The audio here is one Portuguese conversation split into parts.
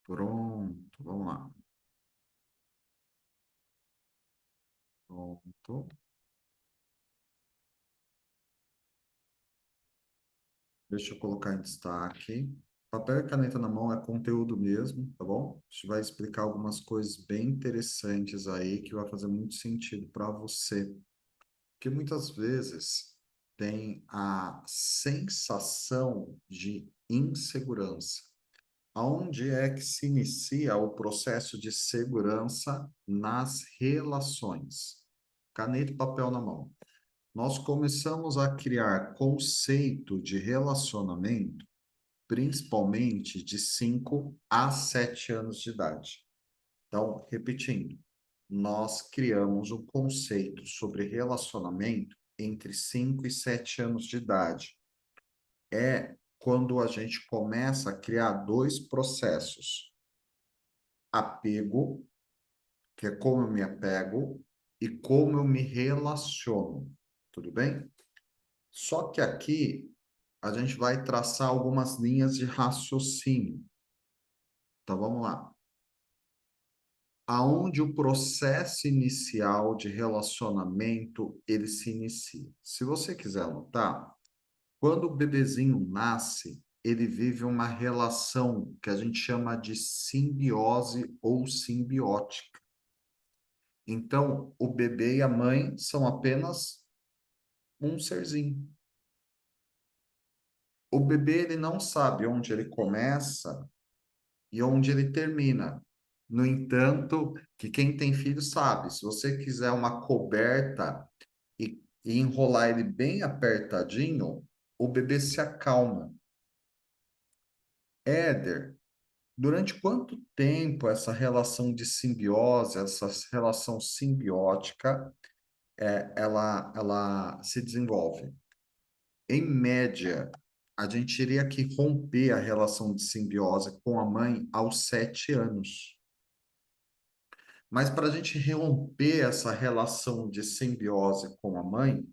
Pronto, vamos lá. Pronto. Deixa eu colocar em destaque. Papel e caneta na mão é conteúdo mesmo, tá bom? A gente vai explicar algumas coisas bem interessantes aí que vai fazer muito sentido para você. Porque muitas vezes tem a sensação de insegurança. Aonde é que se inicia o processo de segurança nas relações? Caneta e papel na mão. Nós começamos a criar conceito de relacionamento, principalmente de 5 a 7 anos de idade. Então, repetindo, nós criamos um conceito sobre relacionamento entre 5 e 7 anos de idade. É quando a gente começa a criar dois processos: apego, que é como eu me apego, e como eu me relaciono. Tudo bem? Só que aqui a gente vai traçar algumas linhas de raciocínio. Então vamos lá. Aonde o processo inicial de relacionamento ele se inicia? Se você quiser anotar, quando o bebezinho nasce, ele vive uma relação que a gente chama de simbiose ou simbiótica. Então, o bebê e a mãe são apenas um serzinho. O bebê ele não sabe onde ele começa e onde ele termina. No entanto, que quem tem filho sabe, se você quiser uma coberta e enrolar ele bem apertadinho, o bebê se acalma. Éder, durante quanto tempo essa relação de simbiose, essa relação simbiótica, ela se desenvolve? Em média, a gente teria que romper a relação de simbiose com a mãe aos 7 anos. Mas para a gente romper essa relação de simbiose com a mãe,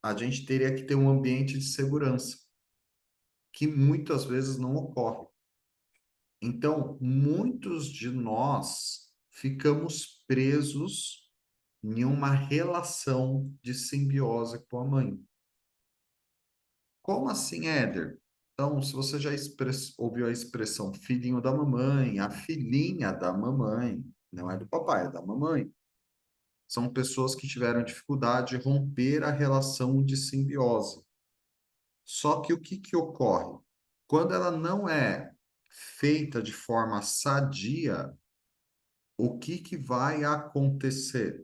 a gente teria que ter um ambiente de segurança, que muitas vezes não ocorre. Então, muitos de nós ficamos presos em uma relação de simbiose com a mãe. Como assim, Éder? Então, se você já ouviu a expressão filhinho da mamãe, a filhinha da mamãe, não é do papai, é da mamãe. São pessoas que tiveram dificuldade de romper a relação de simbiose. Só que o que que ocorre? Quando ela não é feita de forma sadia, o que que vai acontecer?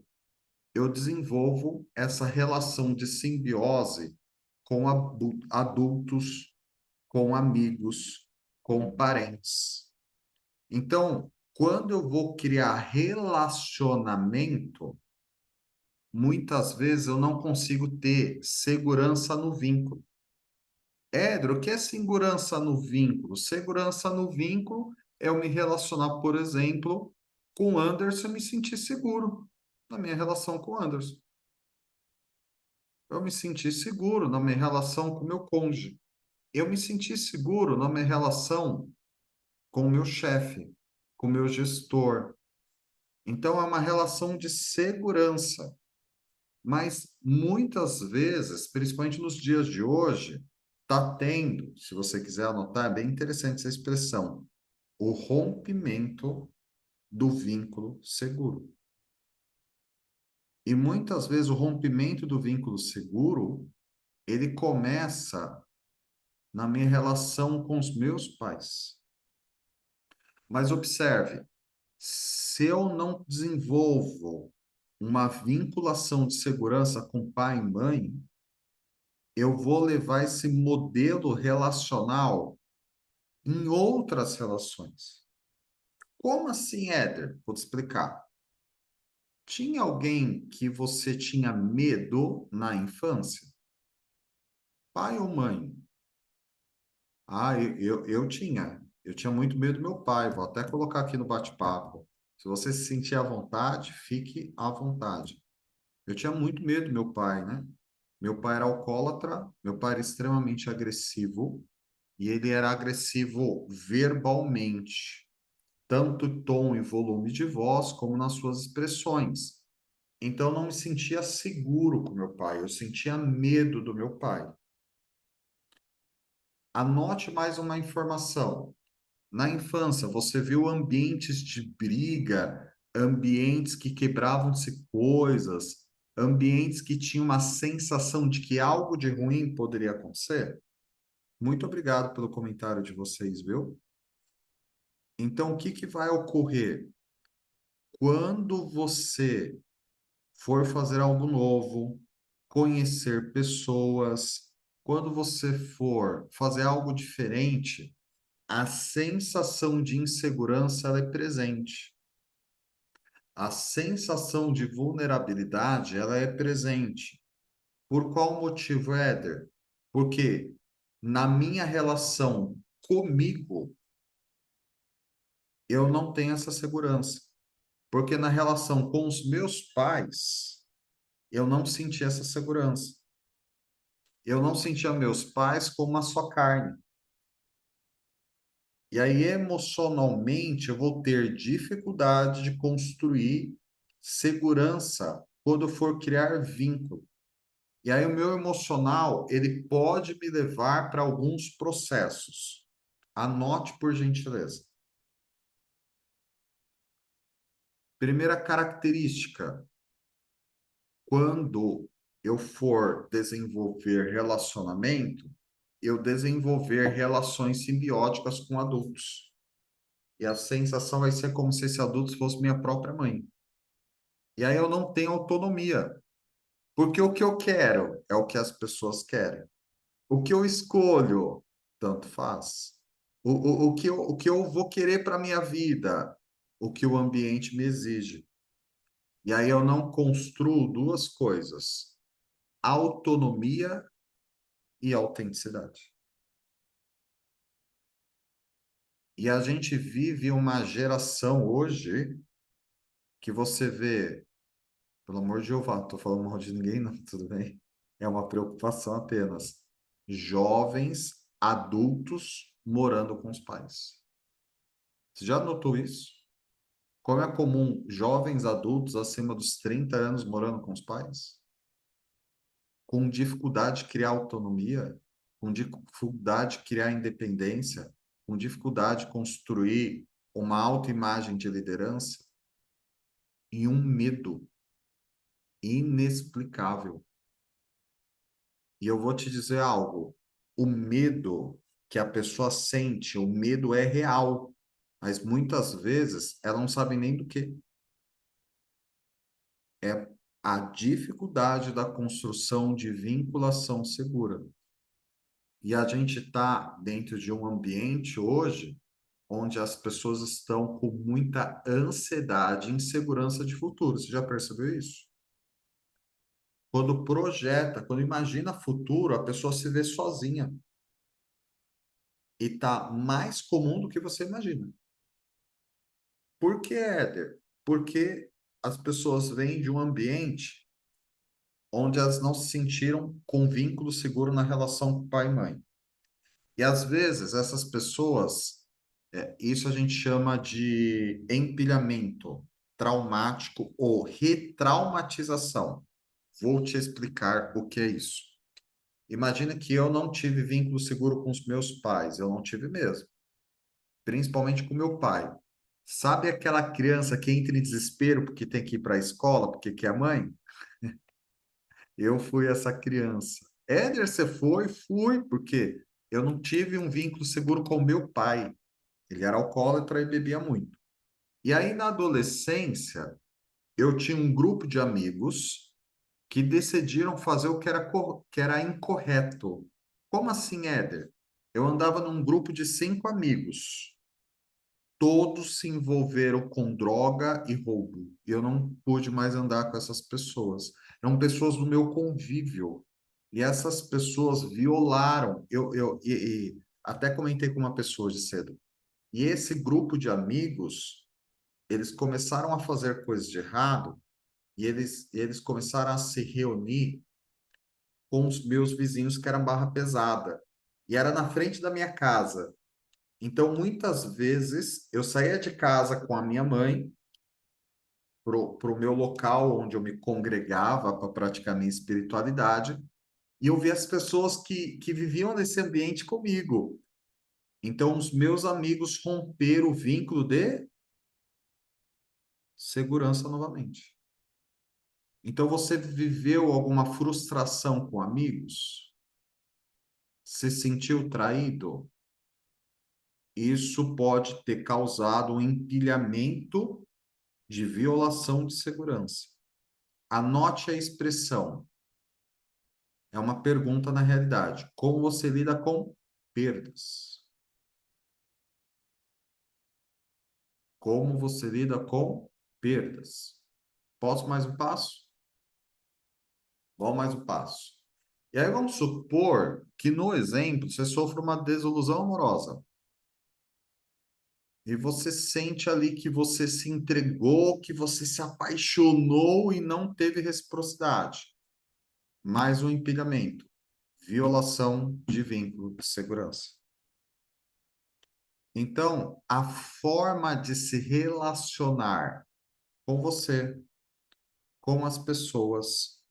Eu desenvolvo essa relação de simbiose com adultos, com amigos, com parentes. Então, quando eu vou criar relacionamento, muitas vezes eu não consigo ter segurança no vínculo. Édro, o que é segurança no vínculo? Segurança no vínculo é eu me relacionar, por exemplo, com o Anderson e me sentir seguro na minha relação com o Anderson. Eu me sentir seguro na minha relação com o meu cônjuge. Eu me sentir seguro na minha relação com o meu chefe, com o meu gestor. Então, é uma relação de segurança. Mas muitas vezes, principalmente nos dias de hoje, está tendo, se você quiser anotar, é bem interessante essa expressão, o rompimento do vínculo seguro. E muitas vezes o rompimento do vínculo seguro, ele começa na minha relação com os meus pais. Mas observe, se eu não desenvolvo uma vinculação de segurança com pai e mãe, eu vou levar esse modelo relacional em outras relações. Como assim, Éder? Vou te explicar. Tinha alguém que você tinha medo na infância? Pai ou mãe? Ah, eu tinha. Eu tinha muito medo do meu pai. Vou até colocar aqui no bate-papo. Se você se sentir à vontade, fique à vontade. Eu tinha muito medo do meu pai, né? Meu pai era alcoólatra, meu pai era extremamente agressivo. e ele era agressivo verbalmente, tanto tom e volume de voz como nas suas expressões. Então, eu não me sentia seguro com meu pai, eu sentia medo do meu pai. Anote mais uma informação. Na infância, você viu ambientes de briga, ambientes que quebravam-se coisas, ambientes que tinham uma sensação de que algo de ruim poderia acontecer? Muito obrigado pelo comentário de vocês, viu? Então, o que que vai ocorrer? Quando você for fazer algo novo, conhecer pessoas, quando você for fazer algo diferente, a sensação de insegurança ela é presente. A sensação de vulnerabilidade ela é presente. Por qual motivo, Éder? Porque na minha relação comigo, eu não tenho essa segurança. Porque na relação com os meus pais, eu não senti essa segurança. Eu não sentia meus pais como uma só carne. E aí, emocionalmente, eu vou ter dificuldade de construir segurança quando eu for criar vínculo. E aí, o meu emocional, ele pode me levar para alguns processos. Anote, por gentileza. Primeira característica, quando eu for desenvolver relacionamento, eu desenvolver relações simbióticas com adultos. E a sensação vai ser como se esse adulto fosse minha própria mãe. E aí eu não tenho autonomia, porque o que eu quero é o que as pessoas querem. O que eu escolho, tanto faz. O que eu vou querer para a minha vida, o que o ambiente me exige. E aí eu não construo duas coisas: autonomia e autenticidade. E a gente vive uma geração hoje que você vê, pelo amor de Jeová, não estou falando mal de ninguém, não, tudo bem? É uma preocupação apenas. Jovens adultos morando com os pais. Você já notou isso? Como é comum jovens adultos acima dos 30 anos morando com os pais? Com dificuldade de criar autonomia, com dificuldade de criar independência, com dificuldade de construir uma autoimagem de liderança e um medo inexplicável. E eu vou te dizer algo: o medo que a pessoa sente, o medo é real, mas muitas vezes ela não sabe nem do que. É a dificuldade da construção de vinculação segura. E a gente está dentro de um ambiente hoje onde as pessoas estão com muita ansiedade e insegurança de futuro. Você já percebeu isso? Quando projeta, quando imagina futuro, a pessoa se vê sozinha. E está mais comum do que você imagina. Por que, Éder? Porque as pessoas vêm de um ambiente onde elas não se sentiram com vínculo seguro na relação com pai e mãe. E às vezes essas pessoas, isso a gente chama de empilhamento traumático ou retraumatização. Vou te explicar o que é isso. Imagina que eu não tive vínculo seguro com os meus pais, eu não tive mesmo, principalmente com meu pai. Sabe aquela criança que entra em desespero porque tem que ir para a escola, porque quer a mãe? Eu fui essa criança. Éder, você foi? Fui, porque eu não tive um vínculo seguro com meu pai. Ele era alcoólatra e bebia muito. E aí, na adolescência, eu tinha um grupo de amigos que decidiram fazer o que era, que era incorreto. Como assim, Éder? Eu andava num grupo de 5 amigos. Todos se envolveram com droga e roubo. E eu não pude mais andar com essas pessoas. Eram pessoas do meu convívio. E essas pessoas violaram. Até comentei com uma pessoa de cedo. E esse grupo de amigos, eles começaram a fazer coisas de errado e eles começaram a se reunir com os meus vizinhos que eram barra pesada. e era na frente da minha casa. Então, muitas vezes, eu saía de casa com a minha mãe para o meu local onde eu me congregava para praticar minha espiritualidade, e eu via as pessoas que viviam nesse ambiente comigo. Então, os meus amigos romperam o vínculo de segurança novamente. Então, você viveu alguma frustração com amigos? Se sentiu traído? Isso pode ter causado um empilhamento de violação de segurança. Anote a expressão. É uma pergunta na realidade. Como você lida com perdas? Como você lida com perdas? Posso mais um passo? Vamos mais um passo. E aí vamos supor que no exemplo você sofre uma desilusão amorosa. E você sente ali que você se entregou, que você se apaixonou e não teve reciprocidade. Mais um empilhamento. Violação de vínculo de segurança. Então, a forma de se relacionar com você, com as pessoas,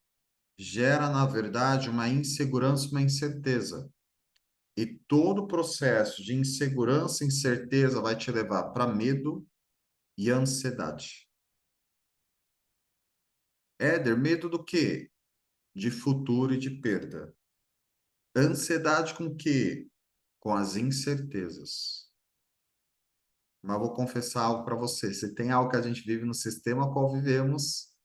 gera, na verdade, uma insegurança, uma incerteza. E todo o processo de insegurança e incerteza vai te levar para medo e ansiedade. Éder, medo do quê? De futuro e de perda. Ansiedade com o quê? Com as incertezas. Mas vou confessar algo para você. Se tem algo que a gente vive no sistema qual vivemos,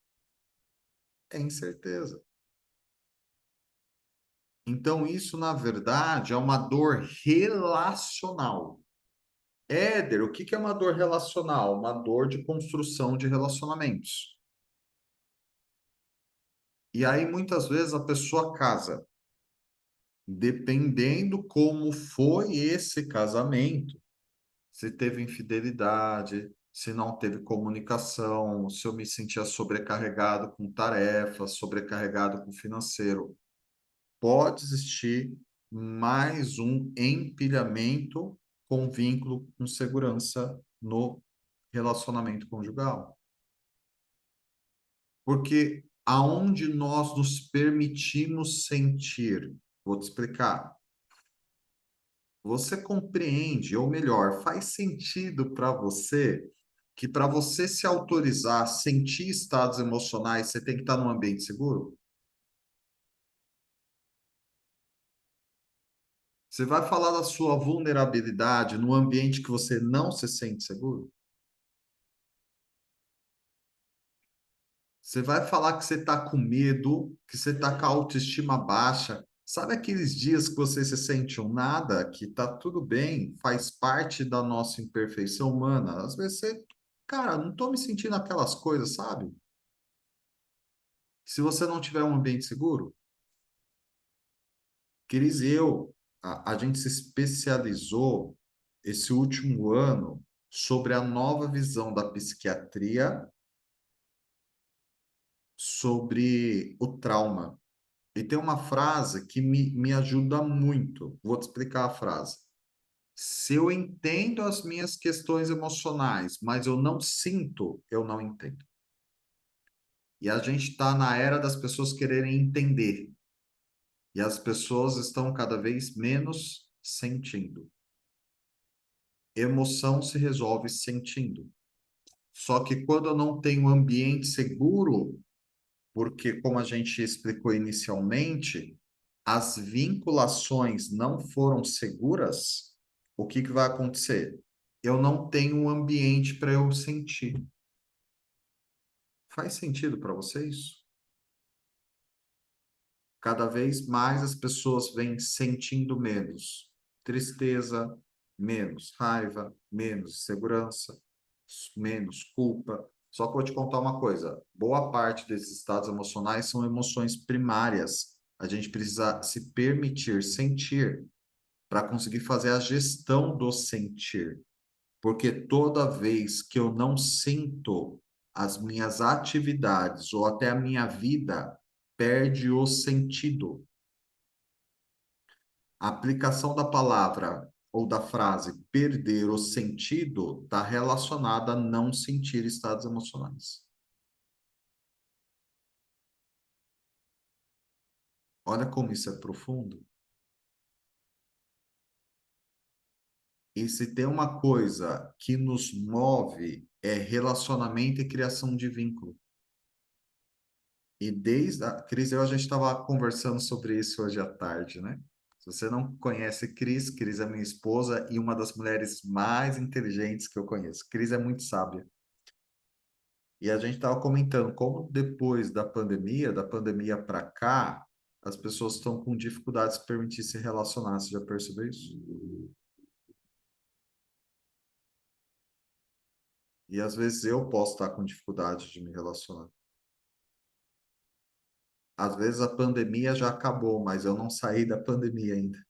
é incerteza. Então, isso, na verdade, é uma dor relacional. Éder, o que que é uma dor relacional? Uma dor de construção de relacionamentos. E aí, muitas vezes, a pessoa casa. Dependendo como foi esse casamento, se teve infidelidade, se não teve comunicação, se eu me sentia sobrecarregado com tarefas, sobrecarregado com financeiro, pode existir mais um empilhamento com vínculo com segurança no relacionamento conjugal. Porque aonde nós nos permitimos sentir, vou te explicar. Você compreende, ou melhor, faz sentido para você que para você se autorizar a sentir estados emocionais, você tem que estar num ambiente seguro? Você vai falar da sua vulnerabilidade num ambiente que você não se sente seguro? Você vai falar que você está com medo, que você está com a autoestima baixa. Sabe aqueles dias que você se sente um nada, que está tudo bem, faz parte da nossa imperfeição humana? Às vezes você, cara, não estou me sentindo aquelas coisas, sabe? Se você não tiver um ambiente seguro, Cris, a gente se especializou esse último ano sobre a nova visão da psiquiatria sobre o trauma. E tem uma frase que me ajuda muito. Vou te explicar a frase. Se eu entendo as minhas questões emocionais, mas eu não sinto, eu não entendo. E a gente está na era das pessoas quererem entender. E as pessoas estão cada vez menos sentindo. Emoção se resolve sentindo. Só que quando eu não tenho um ambiente seguro, porque, como a gente explicou inicialmente, as vinculações não foram seguras, o que que vai acontecer? Eu não tenho um ambiente para eu sentir. Faz sentido para vocês? Cada vez mais as pessoas vêm sentindo menos tristeza, menos raiva, menos segurança, menos culpa. Só que eu vou te contar uma coisa: boa parte desses estados emocionais são emoções primárias. A gente precisa se permitir sentir para conseguir fazer a gestão do sentir. Porque toda vez que eu não sinto, as minhas atividades ou até a minha vida perde o sentido. A aplicação da palavra ou da frase perder o sentido está relacionada a não sentir estados emocionais. Olha como isso é profundo. E se tem uma coisa que nos move é relacionamento e criação de vínculo. E desde a Cris, a gente estava conversando sobre isso hoje à tarde, né? Se você não conhece Cris, Cris é minha esposa e uma das mulheres mais inteligentes que eu conheço. Cris é muito sábia. E a gente estava comentando como depois da pandemia para cá, as pessoas estão com dificuldades de se permitir se relacionar. Você já percebeu isso? E às vezes eu posso estar com dificuldade de me relacionar. Às vezes a pandemia já acabou, mas eu não saí da pandemia ainda,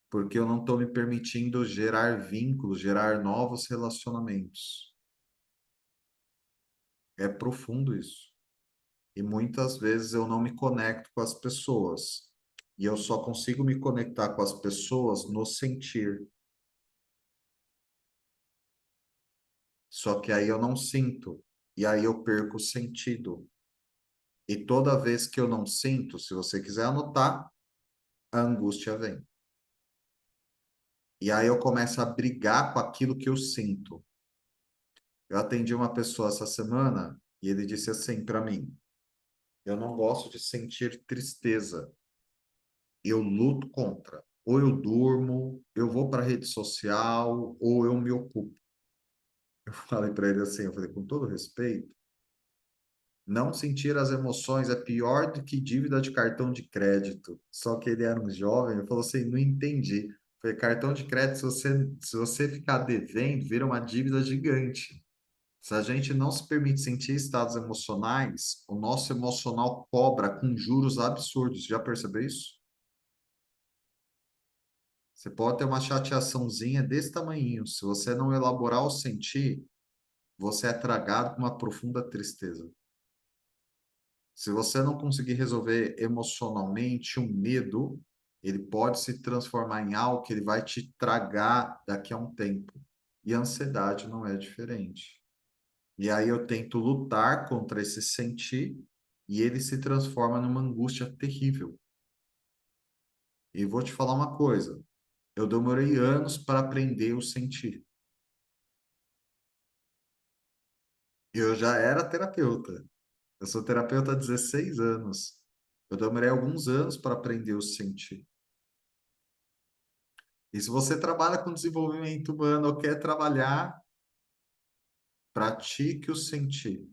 porque eu não estou me permitindo gerar vínculos, gerar novos relacionamentos. É profundo isso. E muitas vezes eu não me conecto com as pessoas. E eu só consigo me conectar com as pessoas no sentir. Só que aí eu não sinto. E aí eu perco o sentido. E toda vez que eu não sinto, se você quiser anotar, a angústia vem. E aí eu começo a brigar com aquilo que eu sinto. Eu atendi uma pessoa essa semana e ele disse assim para mim: eu não gosto de sentir tristeza. Eu luto contra. Ou eu durmo, eu vou para a rede social, ou eu me ocupo. Eu falei para ele assim, eu falei, com todo respeito, não sentir as emoções é pior do que dívida de cartão de crédito. Só que ele era um jovem, ele falou assim, não entendi. Eu falei, cartão de crédito, se você ficar devendo, vira uma dívida gigante. Se a gente não se permite sentir estados emocionais, o nosso emocional cobra com juros absurdos. Já percebeu isso? Você pode ter uma chateaçãozinha desse tamanhinho. Se você não elaborar o sentir, você é tragado com uma profunda tristeza. Se você não conseguir resolver emocionalmente um medo, ele pode se transformar em algo que ele vai te tragar daqui a um tempo. E a ansiedade não é diferente. E aí eu tento lutar contra esse sentir e ele se transforma numa angústia terrível. E vou te falar uma coisa, eu demorei anos para aprender o sentir. Eu já era terapeuta. Eu sou terapeuta há 16 anos. Eu demorei alguns anos para aprender o sentir. E se você trabalha com desenvolvimento humano ou quer trabalhar, pratique o sentir.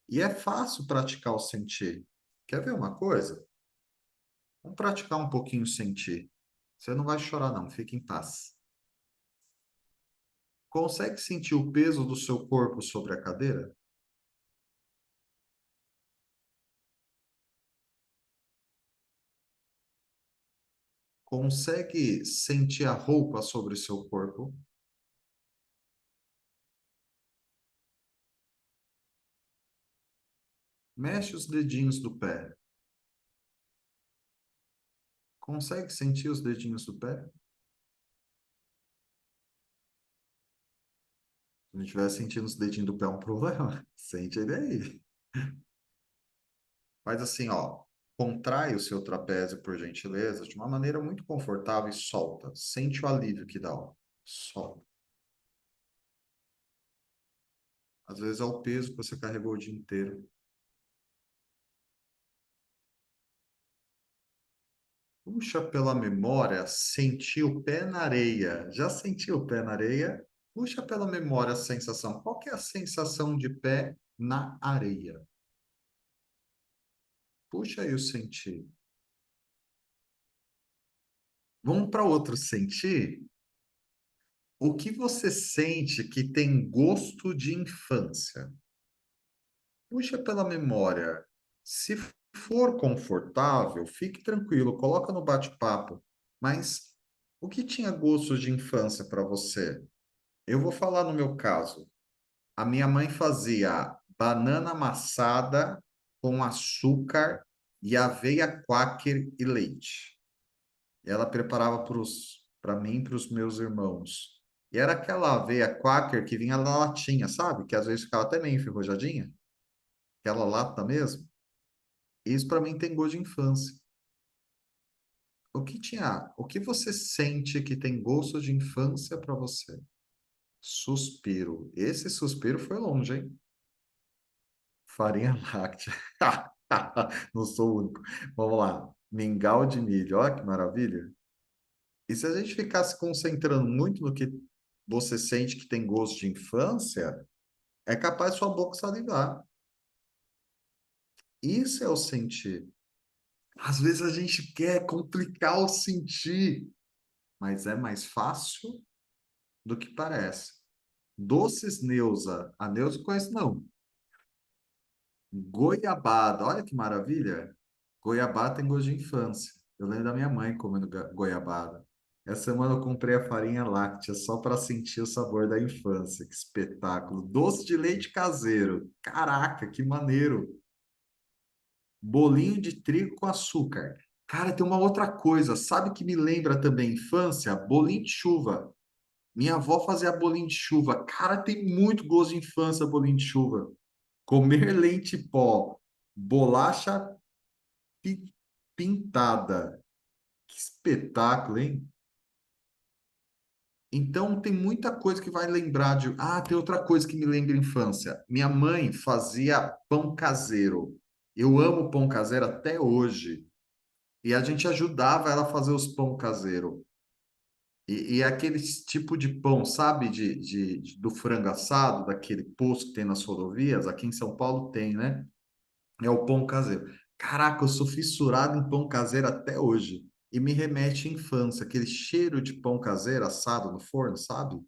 E é fácil praticar o sentir. Quer ver uma coisa? Vamos praticar um pouquinho o sentir. Você não vai chorar, não. Fique em paz. Consegue sentir o peso do seu corpo sobre a cadeira? Consegue sentir a roupa sobre o seu corpo? Mexe os dedinhos do pé. Consegue sentir os dedinhos do pé? Se não estiver sentindo os dedinhos do pé, é um problema. Sente ele aí. Faz assim, ó. Contrai o seu trapézio, por gentileza, de uma maneira muito confortável e solta. Sente o alívio que dá, ó. Solta. Às vezes é o peso que você carregou o dia inteiro. Puxa pela memória, sentiu o pé na areia. Já sentiu o pé na areia? Puxa pela memória a sensação. Qual que é a sensação de pé na areia? Puxa aí o sentir. Vamos para outro sentir? O que você sente que tem gosto de infância? Puxa pela memória. Se for confortável, fique tranquilo, coloca no bate-papo. Mas o que tinha gosto de infância para você? Eu vou falar no meu caso. A minha mãe fazia banana amassada com açúcar e aveia quaker e leite. Ela preparava para mim e para os meus irmãos. E era aquela aveia quaker que vinha na latinha, sabe? Que às vezes ficava até meio enferrujadinha. Aquela lata mesmo. Isso para mim tem gosto de infância. O que você sente que tem gosto de infância para você? Suspiro. Esse suspiro foi longe, hein? Farinha láctea. Não sou o único. Vamos lá. Mingau de milho. Olha que maravilha. E se a gente ficar se concentrando muito no que você sente que tem gosto de infância, é capaz sua boca salivar. Isso é o sentir. Às vezes a gente quer complicar o sentir, mas é mais fácil do que parece. Doces Neuza. A Neuza conhece, não. Goiabada. Olha que maravilha. Goiabada tem gosto de infância. Eu lembro da minha mãe comendo goiabada. Essa semana eu comprei a farinha láctea só para sentir o sabor da infância. Que espetáculo. Doce de leite caseiro. Caraca, que maneiro. Bolinho de trigo com açúcar. Cara, tem uma outra coisa. Sabe que me lembra também infância? Bolinho de chuva. Minha avó fazia bolinho de chuva. Cara, tem muito gosto de infância bolinho de chuva. Comer leite em pó. Bolacha pi- pintada. Que espetáculo, hein? Então, tem muita coisa que vai lembrar de. Ah, tem outra coisa que me lembra infância. Minha mãe fazia pão caseiro. Eu amo pão caseiro até hoje. E a gente ajudava ela a fazer os pão caseiro. E aquele tipo de pão, sabe, do frango assado, daquele posto que tem nas rodovias, aqui em São Paulo tem, né? É o pão caseiro. Caraca, eu sou fissurado em pão caseiro até hoje. E me remete à infância, aquele cheiro de pão caseiro assado no forno, sabe?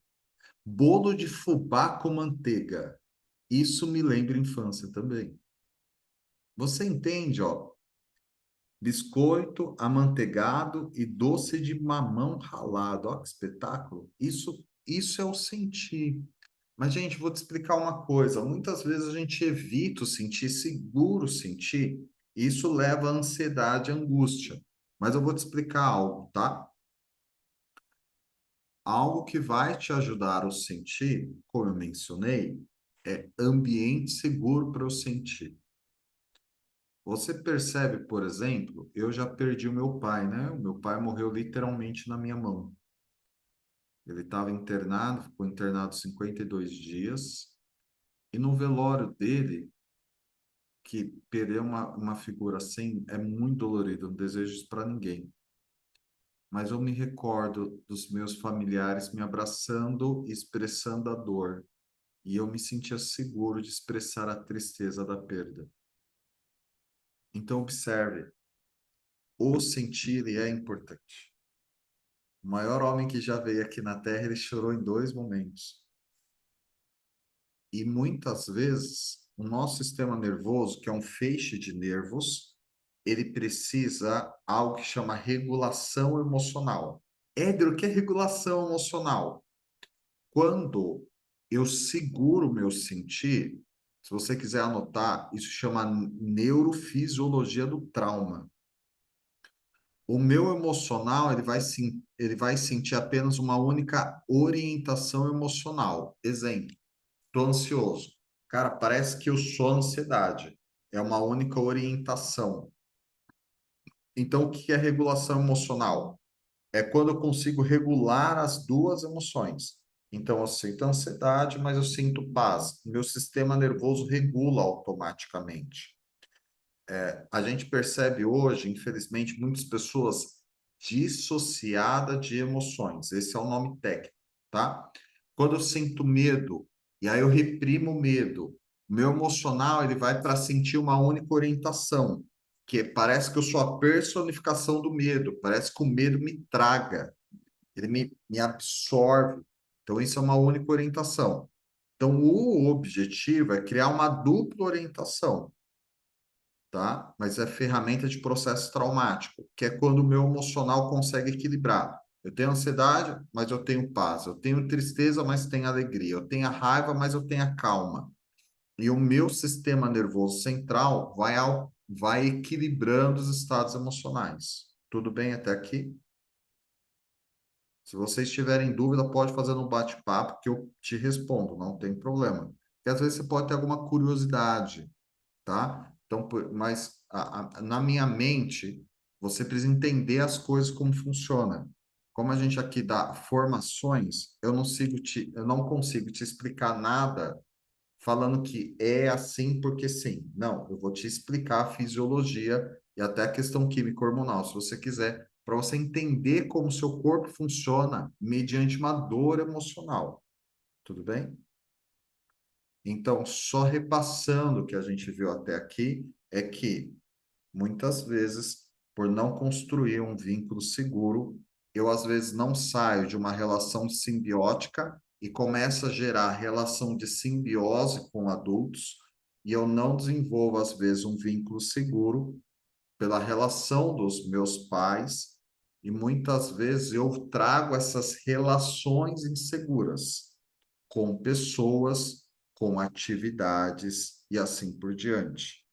Bolo de fubá com manteiga. Isso me lembra infância também. Você entende, ó? Biscoito amanteigado e doce de mamão ralado. Ó, que espetáculo. Isso é o sentir. Mas, gente, vou te explicar uma coisa. Muitas vezes a gente evita o sentir, segura o sentir. E isso leva à ansiedade, à angústia. Mas eu vou te explicar algo, tá? Algo que vai te ajudar a sentir, como eu mencionei, é ambiente seguro para eu sentir. Você percebe, por exemplo, eu já perdi o meu pai, né? O meu pai morreu literalmente na minha mão. Ele estava internado, ficou internado 52 dias, e no velório dele, que perder uma figura assim é muito dolorido, não desejo isso para ninguém. Mas eu me recordo dos meus familiares me abraçando e expressando a dor, e eu me sentia seguro de expressar a tristeza da perda. Então, observe, o sentir ele é importante. O maior homem que já veio aqui na Terra, ele chorou em dois momentos. E muitas vezes, o nosso sistema nervoso, que é um feixe de nervos, ele precisa algo que chama regulação emocional. Éder, o que é regulação emocional? Quando eu seguro o meu sentir, se você quiser anotar, isso chama neurofisiologia do trauma. O meu emocional, ele vai sentir apenas uma única orientação emocional. Exemplo, estou ansioso. Cara, parece que eu sou ansiedade. É uma única orientação. Então, o que é regulação emocional? É quando eu consigo regular as duas emoções. Então, eu sinto ansiedade, mas eu sinto paz. Meu sistema nervoso regula automaticamente. A gente percebe hoje, infelizmente, muitas pessoas dissociadas de emoções. Esse é o nome técnico, tá? Quando eu sinto medo, e aí eu reprimo o medo, o meu emocional ele vai para sentir uma única orientação, que parece que eu sou a personificação do medo, parece que o medo me traga, ele me absorve. Então, isso é uma única orientação. Então, o objetivo é criar uma dupla orientação, tá? Mas é ferramenta de processo traumático, que é quando o meu emocional consegue equilibrar. Eu tenho ansiedade, mas eu tenho paz. Eu tenho tristeza, mas tenho alegria. Eu tenho a raiva, mas eu tenho a calma. E o meu sistema nervoso central vai vai equilibrando os estados emocionais. Tudo bem até aqui? Se vocês tiverem dúvida, pode fazer no bate-papo que eu te respondo, não tem problema. Porque às vezes você pode ter alguma curiosidade, tá? Então, mas na minha mente, você precisa entender as coisas como funciona. Como a gente aqui dá formações, eu não consigo te explicar nada falando que é assim porque sim. Não, eu vou te explicar a fisiologia e até a questão química hormonal, se você quiser, para você entender como o seu corpo funciona mediante uma dor emocional. Tudo bem? Então, só repassando o que a gente viu até aqui, é que muitas vezes, por não construir um vínculo seguro, eu às vezes não saio de uma relação simbiótica e começo a gerar relação de simbiose com adultos, e eu não desenvolvo às vezes um vínculo seguro pela relação dos meus pais, e muitas vezes eu trago essas relações inseguras com pessoas, com atividades e assim por diante.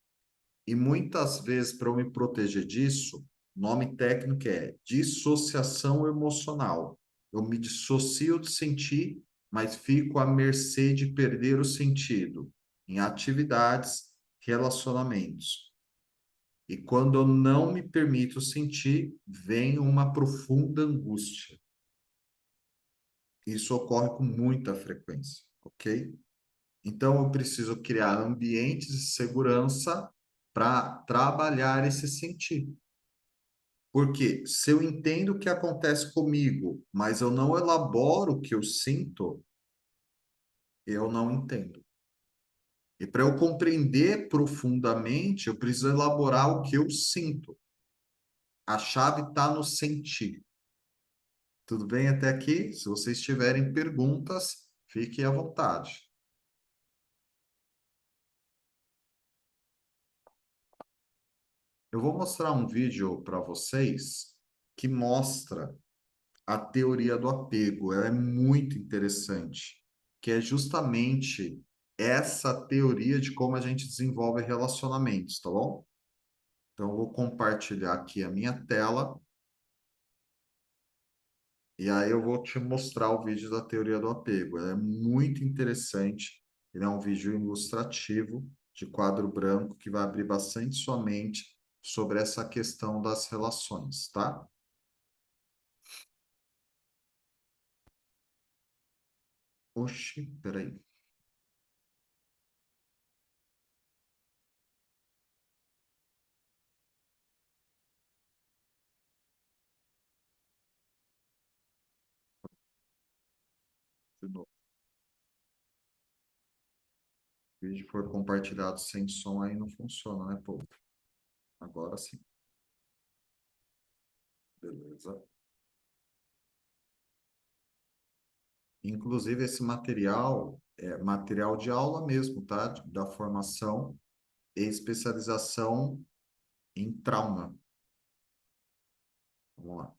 E muitas vezes, para eu me proteger disso, nome técnico é dissociação emocional. Eu me dissocio do sentir, mas fico à mercê de perder o sentido em atividades, relacionamentos. E quando eu não me permito sentir, vem uma profunda angústia. Isso ocorre com muita frequência, ok? Então, eu preciso criar ambientes de segurança para trabalhar esse sentir. Porque se eu entendo o que acontece comigo, mas eu não elaboro o que eu sinto, eu não entendo. E para eu compreender profundamente, eu preciso elaborar o que eu sinto. A chave está no sentir. Tudo bem até aqui? Se vocês tiverem perguntas, fiquem à vontade. Eu vou mostrar um vídeo para vocês que mostra a teoria do apego. Ela é muito interessante, que é justamente essa teoria de como a gente desenvolve relacionamentos, tá bom? Então, eu vou compartilhar aqui a minha tela e aí eu vou te mostrar o vídeo da teoria do apego. Ela é muito interessante. Ele é um vídeo ilustrativo de quadro branco que vai abrir bastante sua mente sobre essa questão das relações, tá? Oxi, peraí. De novo. O vídeo for compartilhado sem som aí não funciona, né, pô? Agora sim. Beleza. Inclusive, esse material é material de aula mesmo, tá? Da formação e especialização em trauma. Vamos lá.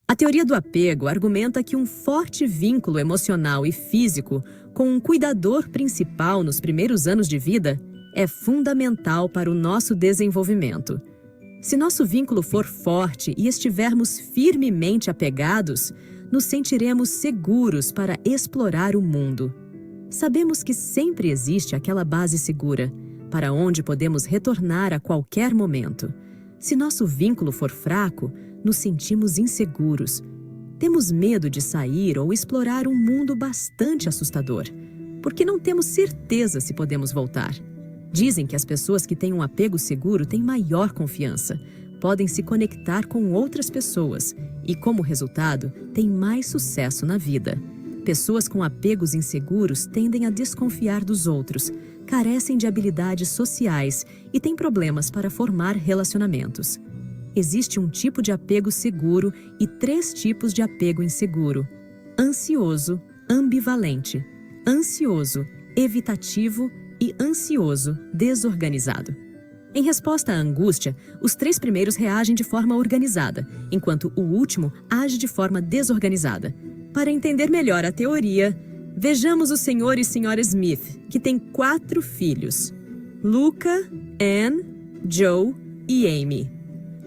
A teoria do apego argumenta que um forte vínculo emocional e físico com um cuidador principal nos primeiros anos de vida é fundamental para o nosso desenvolvimento. Se nosso vínculo for forte e estivermos firmemente apegados, nos sentiremos seguros para explorar o mundo. Sabemos que sempre existe aquela base segura, para onde podemos retornar a qualquer momento. Se nosso vínculo for fraco, nos sentimos inseguros. Temos medo de sair ou explorar um mundo bastante assustador, porque não temos certeza se podemos voltar. Dizem que as pessoas que têm um apego seguro têm maior confiança, podem se conectar com outras pessoas e, como resultado, têm mais sucesso na vida. Pessoas com apegos inseguros tendem a desconfiar dos outros, carecem de habilidades sociais e têm problemas para formar relacionamentos. Existe um tipo de apego seguro e 3 tipos de apego inseguro: ansioso, ambivalente, ansioso, evitativo e ansioso, desorganizado. Em resposta à angústia, os 3 primeiros reagem de forma organizada, enquanto o último age de forma desorganizada. Para entender melhor a teoria, vejamos o Sr. e Sra. Smith, que têm 4 filhos: Luca, Anne, Joe e Amy.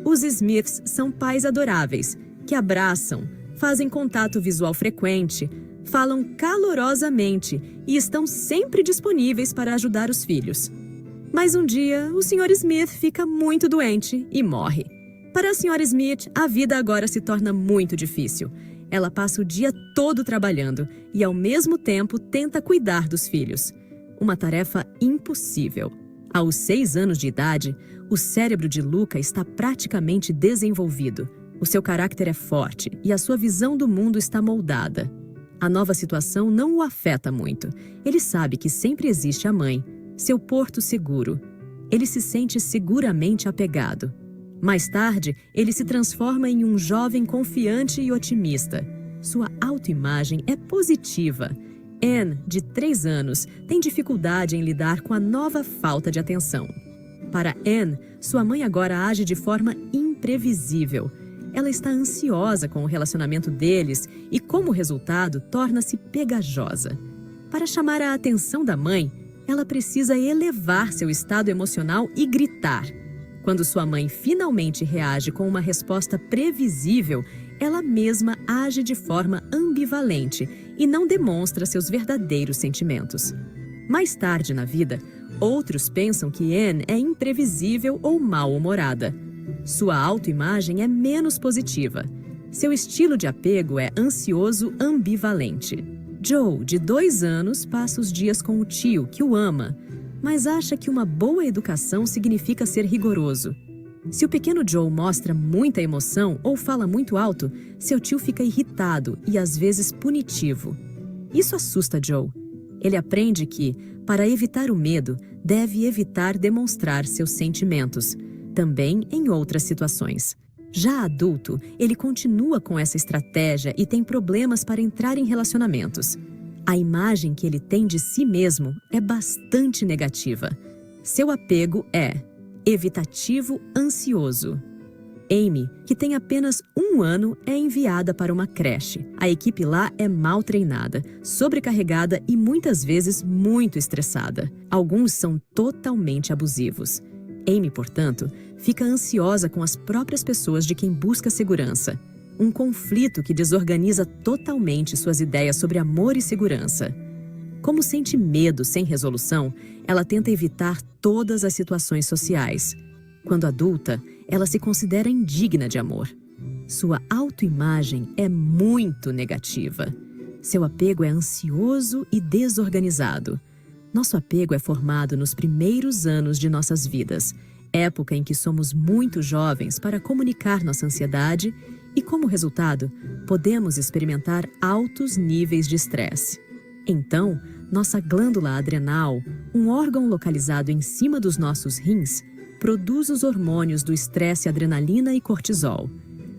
Os Smiths são pais adoráveis, que abraçam, fazem contato visual frequente, falam calorosamente e estão sempre disponíveis para ajudar os filhos. Mas um dia, o Sr. Smith fica muito doente e morre. Para a Sra. Smith, a vida agora se torna muito difícil. Ela passa o dia todo trabalhando e, ao mesmo tempo, tenta cuidar dos filhos. Uma tarefa impossível. Aos 6 anos de idade, o cérebro de Luca está praticamente desenvolvido. O seu caráter é forte e a sua visão do mundo está moldada. A nova situação não o afeta muito. Ele sabe que sempre existe a mãe, seu porto seguro. Ele se sente seguramente apegado. Mais tarde, ele se transforma em um jovem confiante e otimista. Sua autoimagem é positiva. Anne, de 3 anos, tem dificuldade em lidar com a nova falta de atenção. Para Anne, sua mãe agora age de forma imprevisível. Ela está ansiosa com o relacionamento deles e, como resultado, torna-se pegajosa. Para chamar a atenção da mãe, ela precisa elevar seu estado emocional e gritar. Quando sua mãe finalmente reage com uma resposta previsível, ela mesma age de forma ambivalente e não demonstra seus verdadeiros sentimentos. Mais tarde na vida, outros pensam que Anne é imprevisível ou mal-humorada. Sua autoimagem é menos positiva. Seu estilo de apego é ansioso ambivalente. Joe, de 2 anos, passa os dias com o tio, que o ama, mas acha que uma boa educação significa ser rigoroso. Se o pequeno Joe mostra muita emoção ou fala muito alto, seu tio fica irritado e às vezes punitivo. Isso assusta Joe. Ele aprende que, para evitar o medo, deve evitar demonstrar seus sentimentos, também em outras situações. Já adulto, ele continua com essa estratégia e tem problemas para entrar em relacionamentos. A imagem que ele tem de si mesmo é bastante negativa. Seu apego é evitativo ansioso. Amy, que tem apenas 1 ano, é enviada para uma creche. A equipe lá é mal treinada, sobrecarregada e muitas vezes muito estressada. Alguns são totalmente abusivos. Amy, portanto, fica ansiosa com as próprias pessoas de quem busca segurança. Um conflito que desorganiza totalmente suas ideias sobre amor e segurança. Como sente medo sem resolução, ela tenta evitar todas as situações sociais. Quando adulta, ela se considera indigna de amor. Sua autoimagem é muito negativa. Seu apego é ansioso e desorganizado. Nosso apego é formado nos primeiros anos de nossas vidas, época em que somos muito jovens para comunicar nossa ansiedade e, como resultado, podemos experimentar altos níveis de estresse. Então, nossa glândula adrenal, um órgão localizado em cima dos nossos rins, produz os hormônios do estresse, adrenalina e cortisol.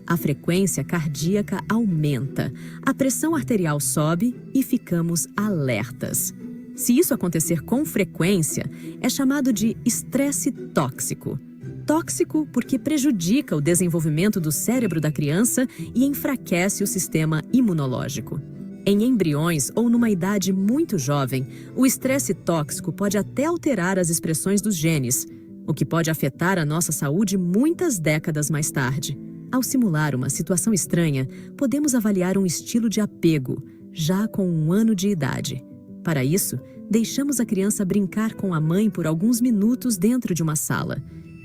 A frequência cardíaca aumenta, a pressão arterial sobe e ficamos alertas. Se isso acontecer com frequência, é chamado de estresse tóxico. Tóxico porque prejudica o desenvolvimento do cérebro da criança e enfraquece o sistema imunológico. Em embriões ou numa idade muito jovem, o estresse tóxico pode até alterar as expressões dos genes, o que pode afetar a nossa saúde muitas décadas mais tarde. Ao simular uma situação estranha, podemos avaliar um estilo de apego, já com 1 ano de idade. Para isso, deixamos a criança brincar com a mãe por alguns minutos dentro de uma sala.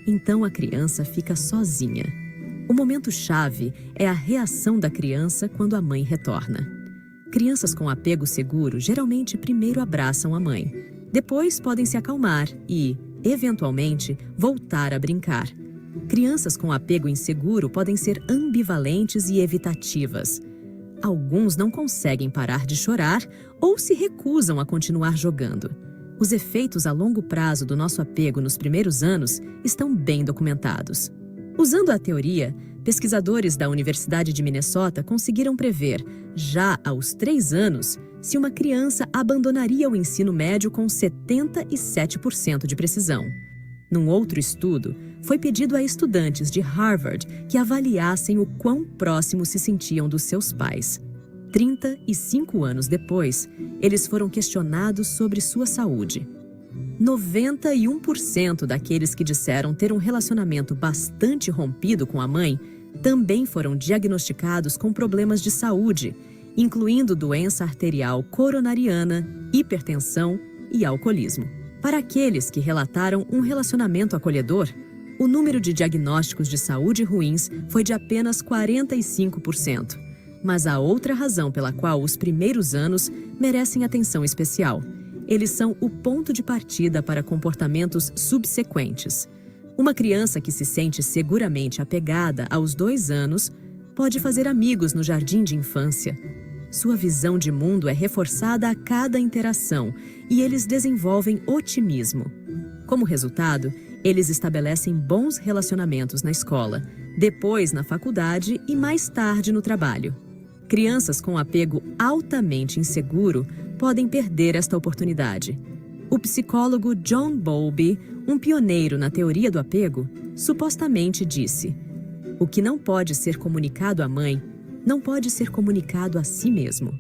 Então a criança fica sozinha. O momento-chave é a reação da criança quando a mãe retorna. Crianças com apego seguro geralmente primeiro abraçam a mãe. Depois podem se acalmar e, eventualmente, voltar a brincar. Crianças com apego inseguro podem ser ambivalentes e evitativas. Alguns não conseguem parar de chorar ou se recusam a continuar jogando. Os efeitos a longo prazo do nosso apego nos primeiros anos estão bem documentados. Usando a teoria, pesquisadores da Universidade de Minnesota conseguiram prever, já aos 3 anos, se uma criança abandonaria o ensino médio com 77% de precisão. Num outro estudo, foi pedido a estudantes de Harvard que avaliassem o quão próximos se sentiam dos seus pais. 35 anos depois, eles foram questionados sobre sua saúde. 91% daqueles que disseram ter um relacionamento bastante rompido com a mãe também foram diagnosticados com problemas de saúde, incluindo doença arterial coronariana, hipertensão e alcoolismo. Para aqueles que relataram um relacionamento acolhedor, o número de diagnósticos de saúde ruins foi de apenas 45%. Mas há outra razão pela qual os primeiros anos merecem atenção especial. Eles são o ponto de partida para comportamentos subsequentes. Uma criança que se sente seguramente apegada aos 2 anos pode fazer amigos no jardim de infância. Sua visão de mundo é reforçada a cada interação e eles desenvolvem otimismo. Como resultado, eles estabelecem bons relacionamentos na escola, depois na faculdade e mais tarde no trabalho. Crianças com apego altamente inseguro podem perder esta oportunidade. O psicólogo John Bowlby, um pioneiro na teoria do apego, supostamente disse: "O que não pode ser comunicado à mãe, não pode ser comunicado a si mesmo."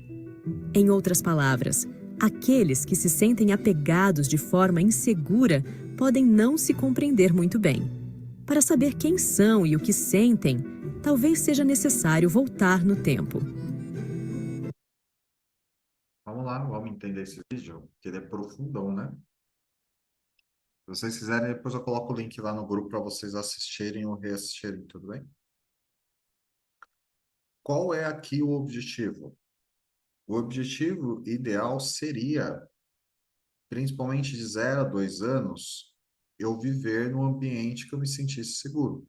Em outras palavras, aqueles que se sentem apegados de forma insegura podem não se compreender muito bem. Para saber quem são e o que sentem, talvez seja necessário voltar no tempo. Vamos lá, vamos entender esse vídeo, que ele é profundão, né? Se vocês quiserem, depois eu coloco o link lá no grupo para vocês assistirem ou reassistirem, tudo bem? Qual é aqui o objetivo? O objetivo ideal seria, principalmente de 0 a 2 anos, eu viver num ambiente que eu me sentisse seguro.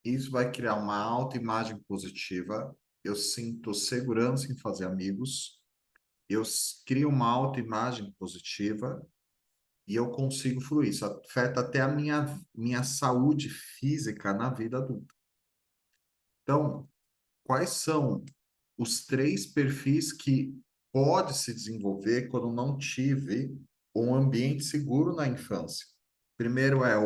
Isso vai criar uma autoimagem positiva, eu sinto segurança em fazer amigos, crio uma autoimagem positiva e eu consigo fluir. Isso afeta até a minha saúde física na vida adulta. Então, quais são os 3 perfis que pode se desenvolver quando não tive um ambiente seguro na infância? Primeiro é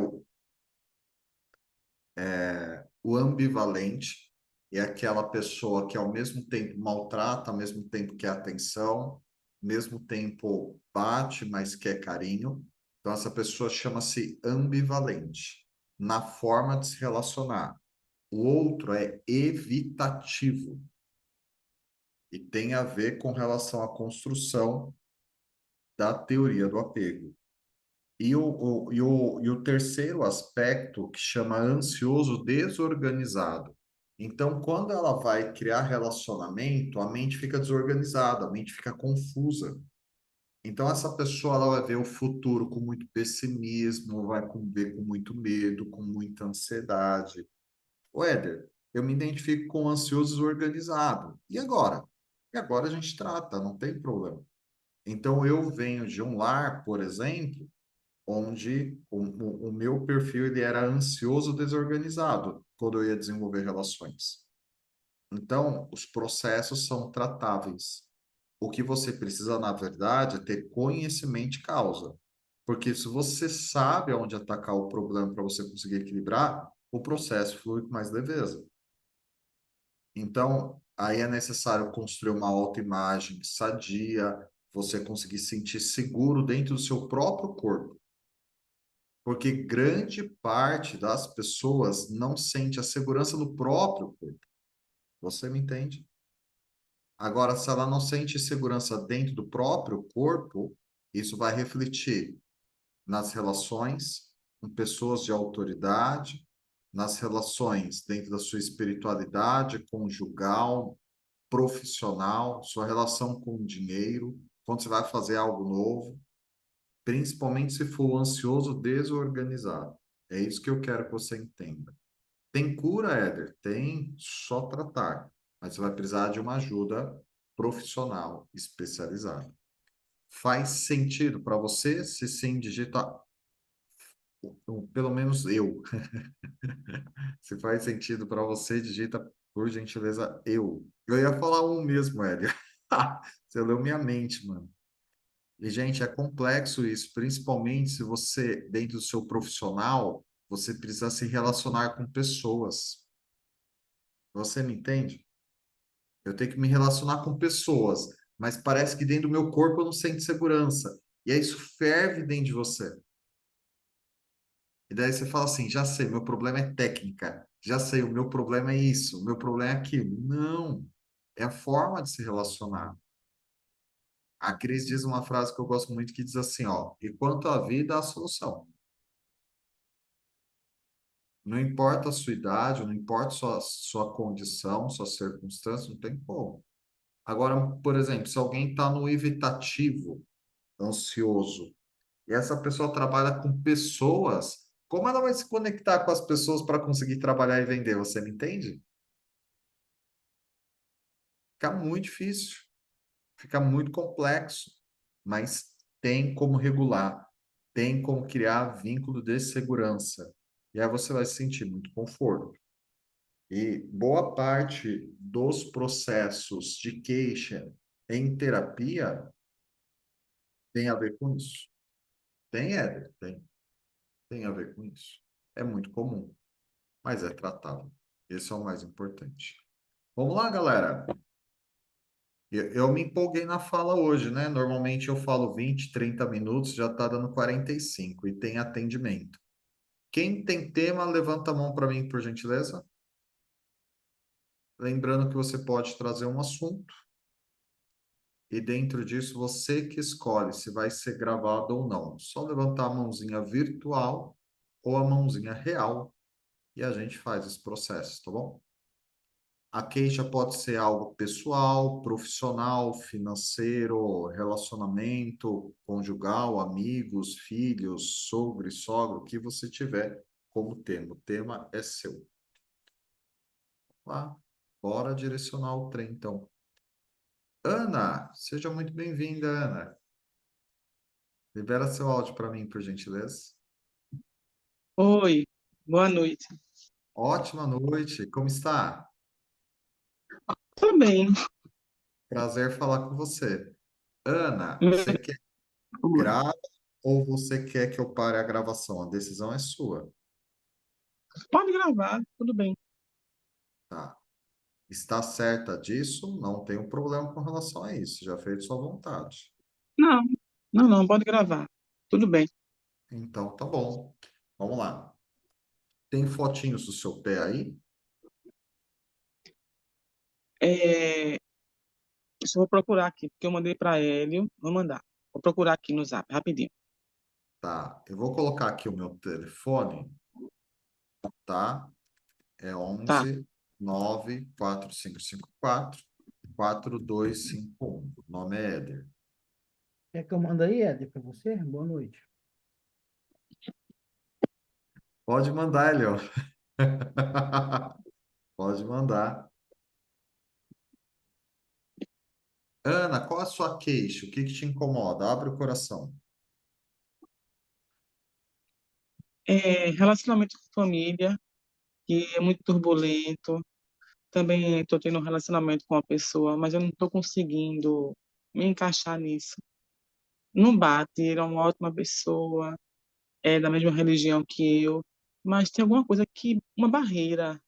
o ambivalente, é aquela pessoa que ao mesmo tempo maltrata, ao mesmo tempo quer atenção, ao mesmo tempo bate, mas quer carinho. Então, essa pessoa chama-se ambivalente na forma de se relacionar. O outro é evitativo e tem a ver com relação à construção da teoria do apego. E o terceiro aspecto, que chama ansioso desorganizado. Então, quando ela vai criar relacionamento, a mente fica desorganizada, a mente fica confusa. Então, essa pessoa ela vai ver o futuro com muito pessimismo, vai ver com muito medo, com muita ansiedade. O Éder, eu me identifico com ansioso desorganizado. E agora? E agora a gente trata, não tem problema. Então, eu venho de um lar, por exemplo, onde o meu perfil ele era ansioso desorganizado quando eu ia desenvolver relações. Então, os processos são tratáveis. O que você precisa, na verdade, é ter conhecimento de causa. Porque se você sabe onde atacar o problema para você conseguir equilibrar, o processo flui com mais leveza. Então, aí é necessário construir uma autoimagem sadia, você conseguir sentir seguro dentro do seu próprio corpo. Porque grande parte das pessoas não sente a segurança no próprio corpo. Você me entende? Agora, se ela não sente segurança dentro do próprio corpo, isso vai refletir nas relações com pessoas de autoridade, nas relações dentro da sua espiritualidade, conjugal, profissional, sua relação com o dinheiro, quando você vai fazer algo novo, principalmente se for ansioso, desorganizado. É isso que eu quero que você entenda. Tem cura, Éder? Tem, só tratar. Mas você vai precisar de uma ajuda profissional, especializada. Faz sentido para você? Se sim, digita, pelo menos eu. Se faz sentido para você, digita, por gentileza, eu. Eu ia falar um mesmo, Éder. Você leu minha mente, mano. E, gente, é complexo isso, principalmente se você, dentro do seu profissional, você precisa se relacionar com pessoas. Você me entende? Eu tenho que me relacionar com pessoas, mas parece que dentro do meu corpo eu não sinto segurança. E aí isso ferve dentro de você. E daí você fala assim: já sei, meu problema é técnica. Já sei, o meu problema é isso, o meu problema é aquilo. Não, é a forma de se relacionar. A Cris diz uma frase que eu gosto muito que diz assim, ó, e quanto à vida, há solução. Não importa a sua idade, não importa sua condição, sua circunstância, não tem como. Agora, por exemplo, se alguém está no evitativo, ansioso, e essa pessoa trabalha com pessoas, como ela vai se conectar com as pessoas para conseguir trabalhar e vender? Você me entende? Fica muito difícil, fica muito complexo, mas tem como regular, tem como criar vínculo de segurança. E aí você vai sentir muito conforto. E boa parte dos processos de queixa em terapia tem a ver com isso. Tem, Éder? Tem a ver com isso. É muito comum, mas é tratável. Esse é o mais importante. Vamos lá, galera. Eu me empolguei na fala hoje, né? Normalmente eu falo 20, 30 minutos, já está dando 45 e tem atendimento. Quem tem tema, levanta a mão para mim, por gentileza. Lembrando que você pode trazer um assunto e dentro disso você que escolhe se vai ser gravado ou não. Só levantar a mãozinha virtual ou a mãozinha real e a gente faz esse processo, tá bom? A queixa pode ser algo pessoal, profissional, financeiro, relacionamento conjugal, amigos, filhos, sogro e sogra, o que você tiver como tema. O tema é seu. Lá, bora direcionar o trem, então. Ana, seja muito bem-vinda, Ana. Libera seu áudio para mim, por gentileza. Oi, boa noite. Ótima noite, como está? Tudo bem. Prazer falar com você. Ana, Oi. você quer grava ou você quer que eu pare a gravação? A decisão é sua, Pode gravar, tudo bem. tá? Está certa disso? Não tem um problema com relação a isso, já fez de sua vontade. Não, não, pode gravar. Tudo bem. Então, tá bom. Vamos lá. Tem fotinhos do seu pé aí? É, eu só vou procurar aqui, porque eu mandei para Hélio. Vou mandar. Vou procurar aqui no Zap, rapidinho. Tá. Eu vou colocar aqui o meu telefone, tá? É Tá. 11 94554 4251. O nome é Éder. Quer que eu mande aí, Éder, para você? Boa noite. Pode mandar, ele, ó. Pode mandar. Ana, qual a sua queixa? O que que te incomoda? Abre o coração. Relacionamento com família, que é muito turbulento. Também estou tendo um relacionamento com uma pessoa, mas eu não estou conseguindo me encaixar nisso. Não bate, ele é uma ótima pessoa, é da mesma religião que eu, mas tem alguma coisa que, uma barreira.